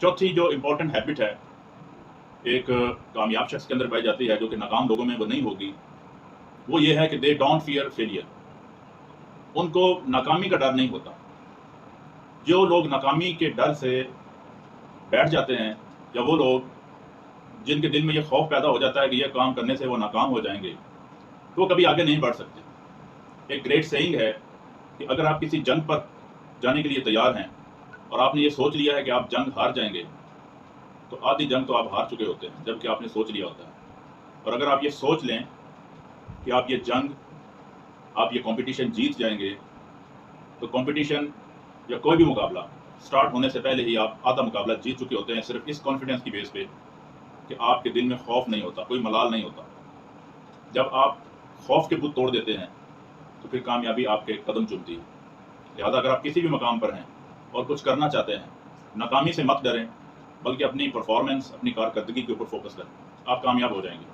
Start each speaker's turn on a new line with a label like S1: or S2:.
S1: चौथी जो important habit है एक कामयाब शख्स के अंदर पाई जाती है, जो कि नाकाम लोगों में वो नहीं होगी, वो ये है कि दे डोंट फियर फेलियर। उनको नाकामी का डर नहीं होता। जो लोग नाकामी के डर से बैठ जाते हैं, या वो लोग जिनके दिल में ये खौफ पैदा हो जाता है कि ये काम करने से वो नाकाम हो जाएंगे, तो वो कभी आगे नहीं बढ़ सकते। एक ग्रेट सेइंग है कि अगर आप किसी जंग पर जाने के लिए तैयार हैं और आपने ये सोच लिया है कि आप जंग हार जाएंगे, तो आधी जंग तो आप हार चुके होते हैं, जबकि आपने सोच लिया होता है। और अगर आप ये सोच लें कि आप ये जंग, आप ये कंपटीशन जीत जाएंगे, तो कंपटीशन या कोई भी मुकाबला स्टार्ट होने से पहले ही आप आधा मुकाबला जीत चुके होते हैं, सिर्फ इस कॉन्फिडेंस की बेस पे कि आपके दिल में खौफ नहीं होता, कोई मलाल नहीं होता। जब आप खौफ के बुत तोड़ देते हैं तो फिर कामयाबी आपके कदम चुमती है। लिहाजा अगर आप किसी भी मकाम पर हैं और कुछ करना चाहते हैं, नाकामी से मत डरें, बल्कि अपनी परफॉर्मेंस, अपनी कारकर्दगी के ऊपर फोकस करें, आप कामयाब हो जाएंगे।